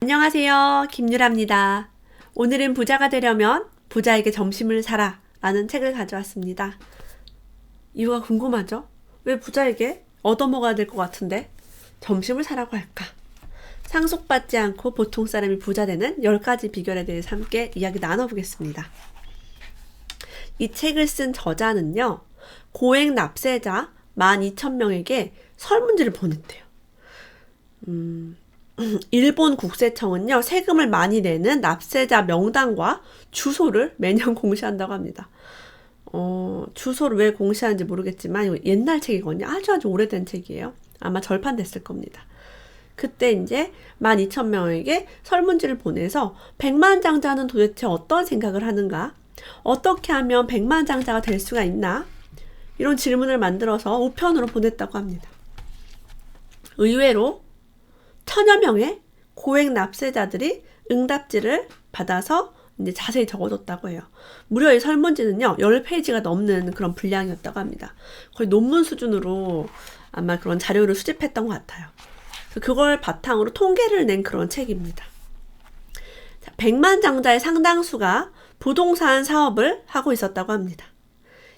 안녕하세요. 김유라입니다. 오늘은 부자가 되려면 부자에게 점심을 사라 라는 책을 가져왔습니다. 이유가 궁금하죠? 왜 부자에게 얻어먹어야 될 것 같은데 점심을 사라고 할까? 상속받지 않고 보통 사람이 부자 되는 10가지 비결에 대해서 함께 이야기 나눠보겠습니다. 이 책을 쓴 저자는요, 고액 납세자 12,000명에게 설문지를 보냈대요. 일본 국세청은요, 세금을 많이 내는 납세자 명단과 주소를 매년 공시한다고 합니다. 주소를 왜 공시하는지 모르겠지만 이거 옛날 책이거든요. 아주 오래된 책이에요. 아마 절판됐을 겁니다. 그때 이제 12,000명에게 설문지를 보내서 백만장자는 도대체 어떤 생각을 하는가? 어떻게 하면 백만장자가 될 수가 있나? 이런 질문을 만들어서 우편으로 보냈다고 합니다. 의외로 1000여 명의 고액 납세자들이 응답지를 받아서 이제 자세히 적어줬다고 해요. 무려 이 설문지는요, 10페이지가 넘는 그런 분량이었다고 합니다. 거의 논문 수준으로 아마 그런 자료를 수집했던 것 같아요. 그걸 바탕으로 통계를 낸 그런 책입니다. 백만장자의 상당수가 부동산 사업을 하고 있었다고 합니다.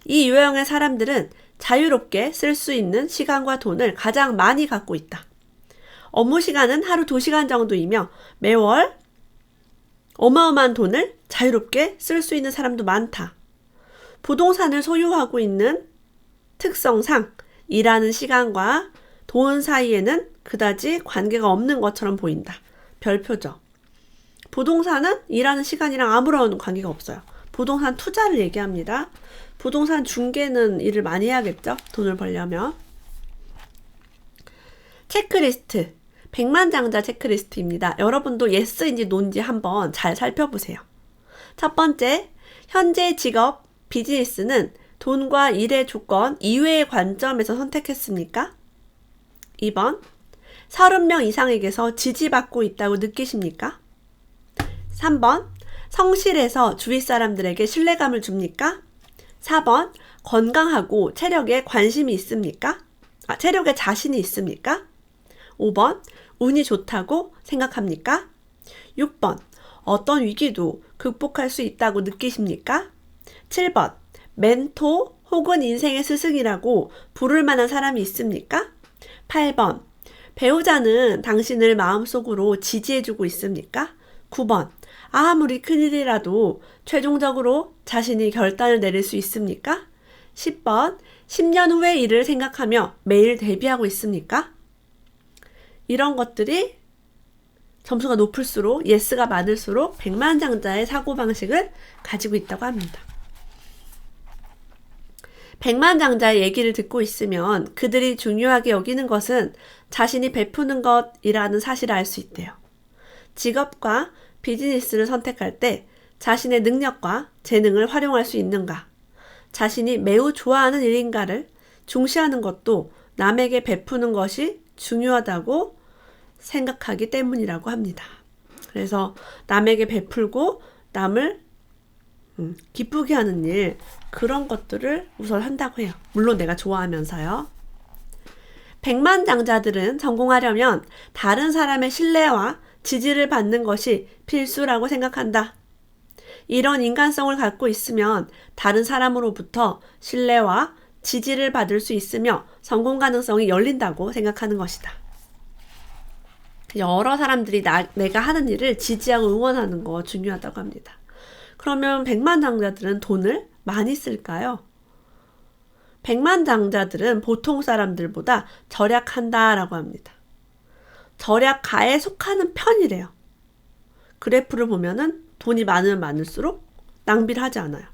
이 유형의 사람들은 자유롭게 쓸 수 있는 시간과 돈을 가장 많이 갖고 있다. 업무 시간은 하루 2시간 정도이며 매월 어마어마한 돈을 자유롭게 쓸 수 있는 사람도 많다. 부동산을 소유하고 있는 특성상 일하는 시간과 돈 사이에는 그다지 관계가 없는 것처럼 보인다. 별표죠. 부동산은 일하는 시간이랑 아무런 관계가 없어요. 부동산 투자를 얘기합니다. 부동산 중개는 일을 많이 해야겠죠? 돈을 벌려면. 체크리스트. 백만장자 체크리스트입니다. 여러분도 예스인지 노인지 한번 잘 살펴보세요. 첫 번째, 현재 직업, 비즈니스는 돈과 일의 조건 이외의 관점에서 선택했습니까? 2번, 30명 이상에게서 지지받고 있다고 느끼십니까? 3번, 성실해서 주위 사람들에게 신뢰감을 줍니까? 4번, 건강하고 체력에 관심이 있습니까? 체력에 자신이 있습니까? 5번, 운이 좋다고 생각합니까? 6번, 어떤 위기도 극복할 수 있다고 느끼십니까? 7번, 멘토 혹은 인생의 스승이라고 부를 만한 사람이 있습니까? 8번, 배우자는 당신을 마음속으로 지지해주고 있습니까? 9번, 아무리 큰일이라도 최종적으로 자신이 결단을 내릴 수 있습니까? 10번, 10년 후의 일을 생각하며 매일 대비하고 있습니까? 이런 것들이 점수가 높을수록, 예스가 많을수록 백만장자의 사고방식을 가지고 있다고 합니다. 백만장자의 얘기를 듣고 있으면 그들이 중요하게 여기는 것은 자신이 베푸는 것이라는 사실을 알 수 있대요. 직업과 비즈니스를 선택할 때 자신의 능력과 재능을 활용할 수 있는가, 자신이 매우 좋아하는 일인가를 중시하는 것도 남에게 베푸는 것이 중요하다고 생각하기 때문이라고 합니다. 그래서 남에게 베풀고 남을 기쁘게 하는 일, 그런 것들을 우선 한다고 해요. 물론 내가 좋아하면서요. 백만장자들은 성공하려면 다른 사람의 신뢰와 지지를 받는 것이 필수라고 생각한다. 이런 인간성을 갖고 있으면 다른 사람으로부터 신뢰와 지지를 받을 수 있으며 성공 가능성이 열린다고 생각하는 것이다. 여러 사람들이 내가 하는 일을 지지하고 응원하는 거 중요하다고 합니다. 그러면 백만장자들은 돈을 많이 쓸까요? 백만장자들은 보통 사람들보다 절약한다라고 합니다. 절약가에 속하는 편이래요. 그래프를 보면은 돈이 많으면 많을수록 낭비를 하지 않아요.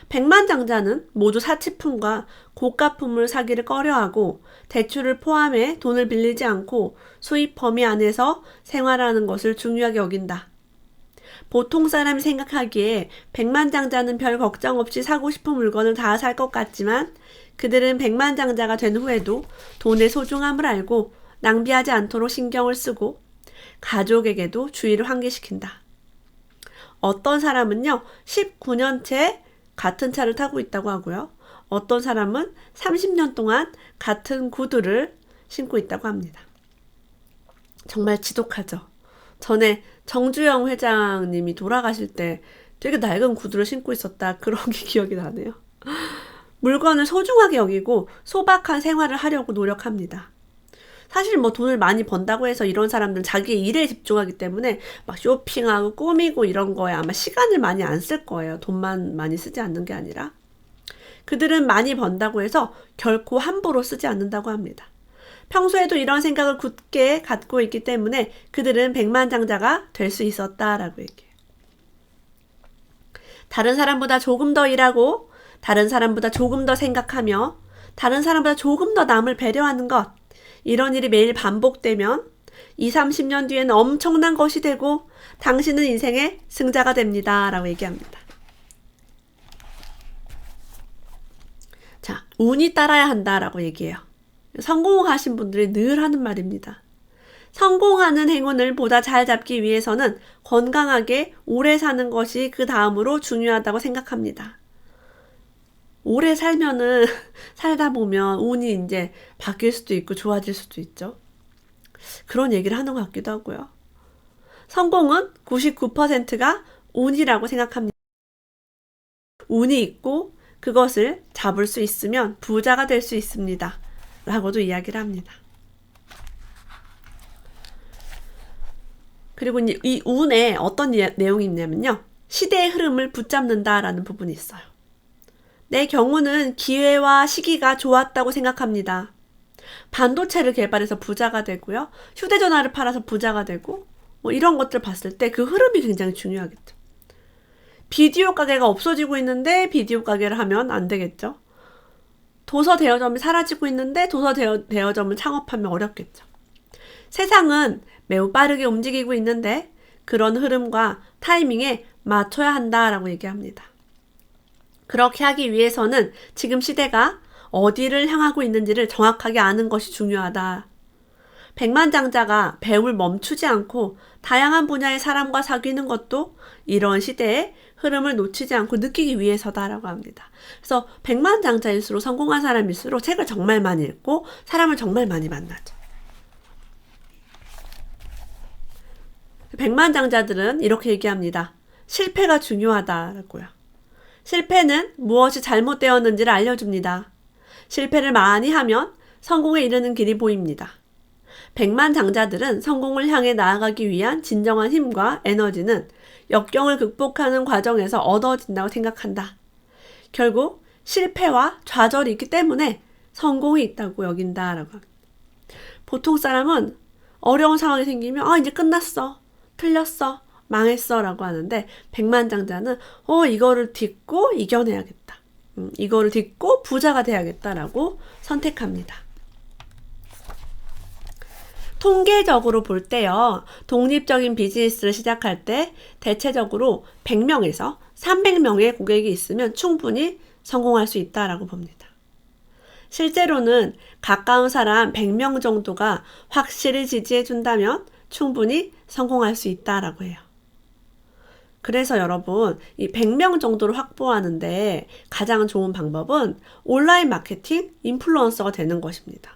백만장자는 모두 사치품과 고가품을 사기를 꺼려하고 대출을 포함해 돈을 빌리지 않고 수입 범위 안에서 생활하는 것을 중요하게 여긴다. 보통 사람이 생각하기에 백만장자는 별 걱정 없이 사고 싶은 물건을 다 살 것 같지만 그들은 백만장자가 된 후에도 돈의 소중함을 알고 낭비하지 않도록 신경을 쓰고 가족에게도 주의를 환기시킨다. 어떤 사람은요, 19년째 같은 차를 타고 있다고 하고요. 어떤 사람은 30년 동안 같은 구두를 신고 있다고 합니다. 정말 지독하죠. 전에 정주영 회장님이 돌아가실 때 되게 낡은 구두를 신고 있었다. 그런 게 기억이 나네요. 물건을 소중하게 여기고 소박한 생활을 하려고 노력합니다. 사실 뭐 돈을 많이 번다고 해서 이런 사람들은 자기의 일에 집중하기 때문에 막 쇼핑하고 꾸미고 이런 거에 아마 시간을 많이 안 쓸 거예요. 돈만 많이 쓰지 않는 게 아니라. 그들은 많이 번다고 해서 결코 함부로 쓰지 않는다고 합니다. 평소에도 이런 생각을 굳게 갖고 있기 때문에 그들은 백만장자가 될 수 있었다라고 얘기해요. 다른 사람보다 조금 더 일하고 다른 사람보다 조금 더 생각하며 다른 사람보다 조금 더 남을 배려하는 것, 이런 일이 매일 반복되면 20, 30년 뒤에는 엄청난 것이 되고 당신은 인생의 승자가 됩니다. 라고 얘기합니다. 자, 운이 따라야 한다라고 얘기해요. 성공하신 분들이 늘 하는 말입니다. 성공하는 행운을 보다 잘 잡기 위해서는 건강하게 오래 사는 것이 그 다음으로 중요하다고 생각합니다. 오래 살다 보면 운이 이제 바뀔 수도 있고 좋아질 수도 있죠. 그런 얘기를 하는 것 같기도 하고요. 성공은 99%가 운이라고 생각합니다. 운이 있고 그것을 잡을 수 있으면 부자가 될 수 있습니다. 라고도 이야기를 합니다. 그리고 이 운에 어떤 내용이 있냐면요. 시대의 흐름을 붙잡는다라는 부분이 있어요. 내 경우는 기회와 시기가 좋았다고 생각합니다. 반도체를 개발해서 부자가 되고요. 휴대전화를 팔아서 부자가 되고 뭐 이런 것들 봤을 때 그 흐름이 굉장히 중요하겠죠. 비디오 가게가 없어지고 있는데 비디오 가게를 하면 안 되겠죠. 도서 대여점이 사라지고 있는데 도서 대여점을 창업하면 어렵겠죠. 세상은 매우 빠르게 움직이고 있는데 그런 흐름과 타이밍에 맞춰야 한다라고 얘기합니다. 그렇게 하기 위해서는 지금 시대가 어디를 향하고 있는지를 정확하게 아는 것이 중요하다. 백만장자가 배움을 멈추지 않고 다양한 분야의 사람과 사귀는 것도 이런 시대의 흐름을 놓치지 않고 느끼기 위해서다라고 합니다. 그래서 백만장자일수록 성공한 사람일수록 책을 정말 많이 읽고 사람을 정말 많이 만나죠. 백만장자들은 이렇게 얘기합니다. 실패가 중요하다라고요. 실패는 무엇이 잘못되었는지를 알려줍니다. 실패를 많이 하면 성공에 이르는 길이 보입니다. 백만장자들은 성공을 향해 나아가기 위한 진정한 힘과 에너지는 역경을 극복하는 과정에서 얻어진다고 생각한다. 결국 실패와 좌절이 있기 때문에 성공이 있다고 여긴다라고 합니다. 보통 사람은 어려운 상황이 생기면 이제 끝났어. 틀렸어. 망했어 라고 하는데 백만장자는 이거를 딛고 이겨내야겠다. 이거를 딛고 부자가 돼야겠다라고 선택합니다. 통계적으로 볼 때요. 독립적인 비즈니스를 시작할 때 대체적으로 100명에서 300명의 고객이 있으면 충분히 성공할 수 있다라고 봅니다. 실제로는 가까운 사람 100명 정도가 확실히 지지해준다면 충분히 성공할 수 있다라고 해요. 그래서 여러분, 이 100명 정도를 확보하는데 가장 좋은 방법은 온라인 마케팅 인플루언서가 되는 것입니다.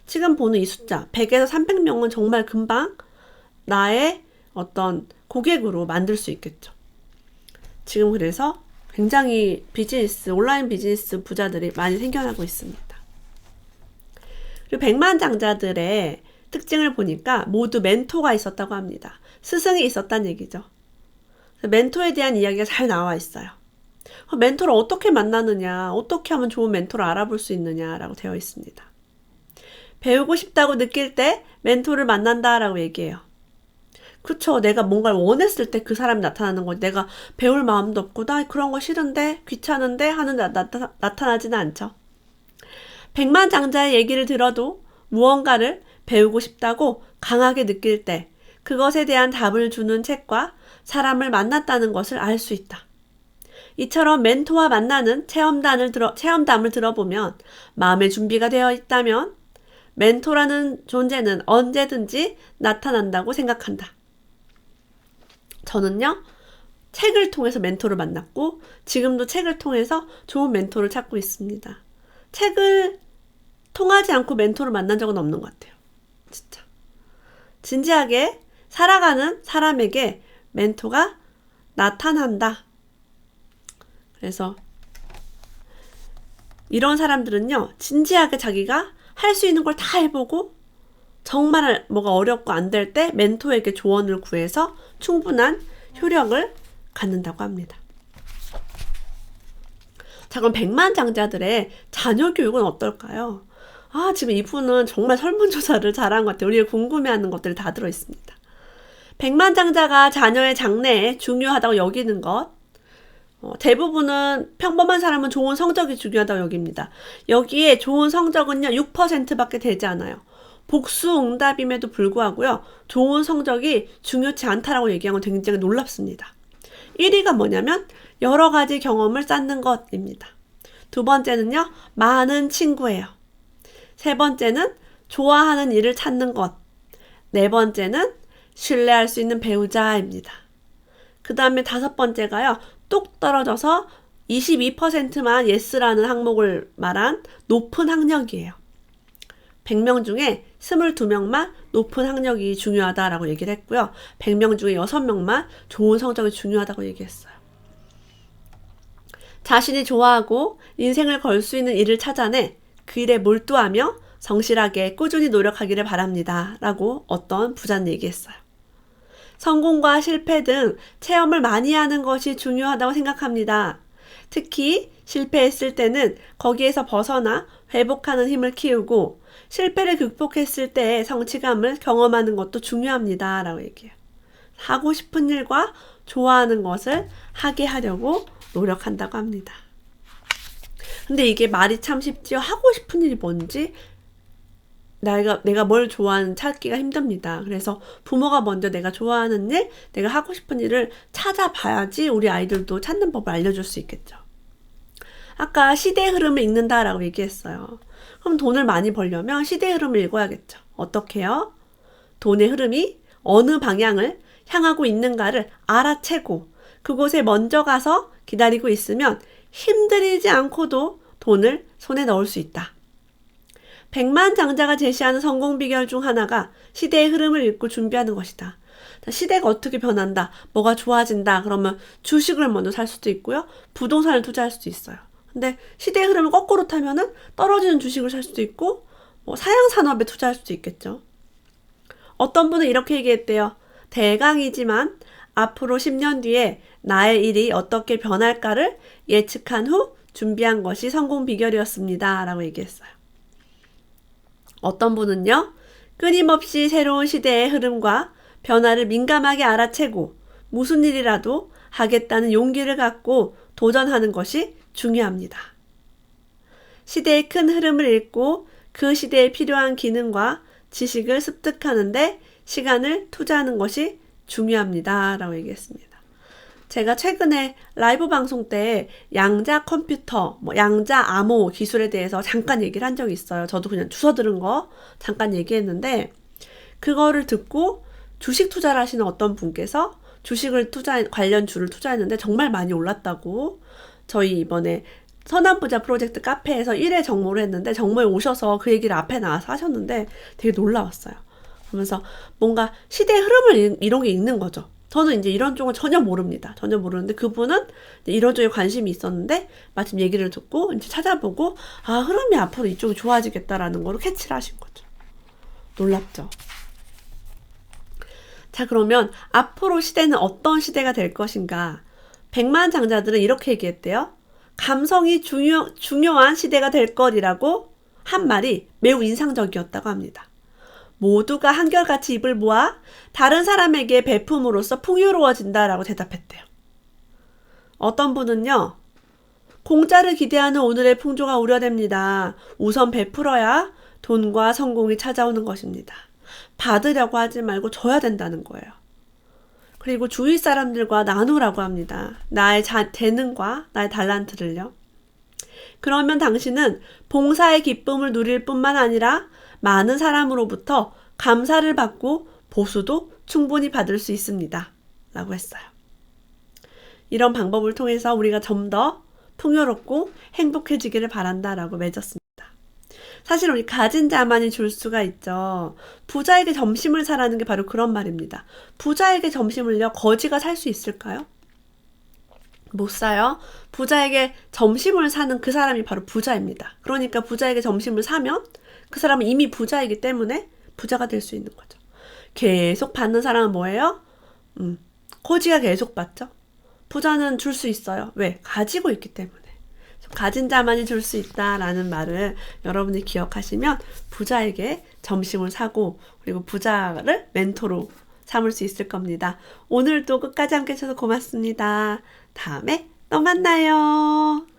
지금 보는 이 숫자, 100에서 300명은 정말 금방 나의 어떤 고객으로 만들 수 있겠죠. 지금 그래서 굉장히 온라인 비즈니스 부자들이 많이 생겨나고 있습니다. 그리고 백만장자들의 특징을 보니까 모두 멘토가 있었다고 합니다. 스승이 있었다는 얘기죠. 멘토에 대한 이야기가 잘 나와 있어요. 멘토를 어떻게 만나느냐, 어떻게 하면 좋은 멘토를 알아볼 수 있느냐라고 되어 있습니다. 배우고 싶다고 느낄 때 멘토를 만난다라고 얘기해요. 그쵸, 내가 뭔가를 원했을 때 그 사람이 나타나는 거지. 내가 배울 마음도 없고 나 그런 거 싫은데 귀찮은데 하는 나타나지는 않죠. 백만장자의 얘기를 들어도 무언가를 배우고 싶다고 강하게 느낄 때 그것에 대한 답을 주는 책과 사람을 만났다는 것을 알 수 있다. 이처럼 멘토와 만나는 체험담을 들어보면 마음의 준비가 되어 있다면 멘토라는 존재는 언제든지 나타난다고 생각한다. 저는요, 책을 통해서 멘토를 만났고 지금도 책을 통해서 좋은 멘토를 찾고 있습니다. 책을 통하지 않고 멘토를 만난 적은 없는 것 같아요. 진짜. 진지하게 살아가는 사람에게 멘토가 나타난다. 그래서 이런 사람들은요, 진지하게 자기가 할 수 있는 걸 다 해보고 정말 뭐가 어렵고 안 될 때 멘토에게 조언을 구해서 충분한 효력을 갖는다고 합니다. 자, 그럼 백만장자들의 자녀 교육은 어떨까요? 지금 이분은 정말 설문조사를 잘한 것 같아요. 우리가 궁금해하는 것들이 다 들어있습니다. 백만장자가 자녀의 장래에 중요하다고 여기는 것. 대부분은 평범한 사람은 좋은 성적이 중요하다고 여깁니다. 여기에 좋은 성적은요, 6%밖에 되지 않아요. 복수응답임에도 불구하고요, 좋은 성적이 중요치 않다라고 얘기한 건 굉장히 놀랍습니다. 1위가 뭐냐면 여러 가지 경험을 쌓는 것입니다. 두 번째는요, 많은 친구예요. 세 번째는 좋아하는 일을 찾는 것. 네 번째는 신뢰할 수 있는 배우자입니다. 그 다음에 다섯 번째가요, 뚝 떨어져서 22%만 예스라는 항목을 말한 높은 학력이에요. 100명 중에 22명만 높은 학력이 중요하다라고 얘기를 했고요. 100명 중에 6명만 좋은 성적이 중요하다고 얘기했어요. 자신이 좋아하고 인생을 걸 수 있는 일을 찾아내 그 일에 몰두하며 성실하게 꾸준히 노력하기를 바랍니다. 라고 어떤 부자는 얘기했어요. 성공과 실패 등 체험을 많이 하는 것이 중요하다고 생각합니다. 특히 실패했을 때는 거기에서 벗어나 회복하는 힘을 키우고 실패를 극복했을 때의 성취감을 경험하는 것도 중요합니다. 라고 얘기해요. 하고 싶은 일과 좋아하는 것을 하게 하려고 노력한다고 합니다. 근데 이게 말이 참 쉽지요. 하고 싶은 일이 뭔지 내가 뭘 좋아하는 찾기가 힘듭니다. 그래서 부모가 먼저 내가 좋아하는 일, 내가 하고 싶은 일을 찾아봐야지 우리 아이들도 찾는 법을 알려줄 수 있겠죠. 아까 시대의 흐름을 읽는다라고 얘기했어요. 그럼 돈을 많이 벌려면 시대의 흐름을 읽어야겠죠. 어떻게요? 돈의 흐름이 어느 방향을 향하고 있는가를 알아채고 그곳에 먼저 가서 기다리고 있으면 힘들이지 않고도 돈을 손에 넣을 수 있다. 백만장자가 제시하는 성공 비결 중 하나가 시대의 흐름을 읽고 준비하는 것이다. 시대가 어떻게 변한다, 뭐가 좋아진다 그러면 주식을 먼저 살 수도 있고요, 부동산을 투자할 수도 있어요. 근데 시대의 흐름을 거꾸로 타면은 떨어지는 주식을 살 수도 있고 사양산업에 투자할 수도 있겠죠. 어떤 분은 이렇게 얘기했대요. 대강이지만 앞으로 10년 뒤에 나의 일이 어떻게 변할까를 예측한 후 준비한 것이 성공 비결이었습니다. 라고 얘기했어요. 어떤 분은요, 끊임없이 새로운 시대의 흐름과 변화를 민감하게 알아채고 무슨 일이라도 하겠다는 용기를 갖고 도전하는 것이 중요합니다. 시대의 큰 흐름을 읽고 그 시대에 필요한 기능과 지식을 습득하는데 시간을 투자하는 것이 중요합니다. 라고 얘기했습니다. 제가 최근에 라이브 방송 때 양자 컴퓨터, 양자 암호 기술에 대해서 잠깐 얘기를 한 적이 있어요. 저도 그냥 주워 들은 거 잠깐 얘기했는데 그거를 듣고 주식 투자를 하시는 어떤 분께서 주식을 관련 주를 투자했는데 정말 많이 올랐다고 저희 이번에 선한부자 프로젝트 카페에서 1회 정모를 했는데 정모에 오셔서 그 얘기를 앞에 나와서 하셨는데 되게 놀라웠어요. 그러면서 뭔가 시대의 흐름을 이런 게 있는 거죠. 저는 이제 이런 쪽은 전혀 모릅니다. 전혀 모르는데 그분은 이런 쪽에 관심이 있었는데 마침 얘기를 듣고 이제 찾아보고 흐름이 앞으로 이쪽이 좋아지겠다라는 거를 캐치를 하신 거죠. 놀랍죠? 자, 그러면 앞으로 시대는 어떤 시대가 될 것인가? 백만장자들은 이렇게 얘기했대요. 감성이 중요한 시대가 될 것이라고 한 말이 매우 인상적이었다고 합니다. 모두가 한결같이 입을 모아 다른 사람에게 베품으로써 풍요로워진다라고 대답했대요. 어떤 분은요, 공짜를 기대하는 오늘의 풍조가 우려됩니다. 우선 베풀어야 돈과 성공이 찾아오는 것입니다. 받으려고 하지 말고 줘야 된다는 거예요. 그리고 주위 사람들과 나누라고 합니다. 나의 재능과 나의 달란트를요. 그러면 당신은 봉사의 기쁨을 누릴 뿐만 아니라 많은 사람으로부터 감사를 받고 보수도 충분히 받을 수 있습니다. 라고 했어요. 이런 방법을 통해서 우리가 좀 더 풍요롭고 행복해지기를 바란다라고 맺었습니다. 사실 우리 가진 자만이 줄 수가 있죠. 부자에게 점심을 사라는 게 바로 그런 말입니다. 부자에게 점심을요, 거지가 살 수 있을까요? 못 사요. 부자에게 점심을 사는 그 사람이 바로 부자입니다. 그러니까 부자에게 점심을 사면 그 사람은 이미 부자이기 때문에 부자가 될 수 있는 거죠. 계속 받는 사람은 뭐예요? 거지가 계속 받죠. 부자는 줄 수 있어요. 왜? 가지고 있기 때문에. 가진 자만이 줄 수 있다라는 말을 여러분이 기억하시면 부자에게 점심을 사고 그리고 부자를 멘토로 삼을 수 있을 겁니다. 오늘도 끝까지 함께 해주셔서 고맙습니다. 다음에 또 만나요.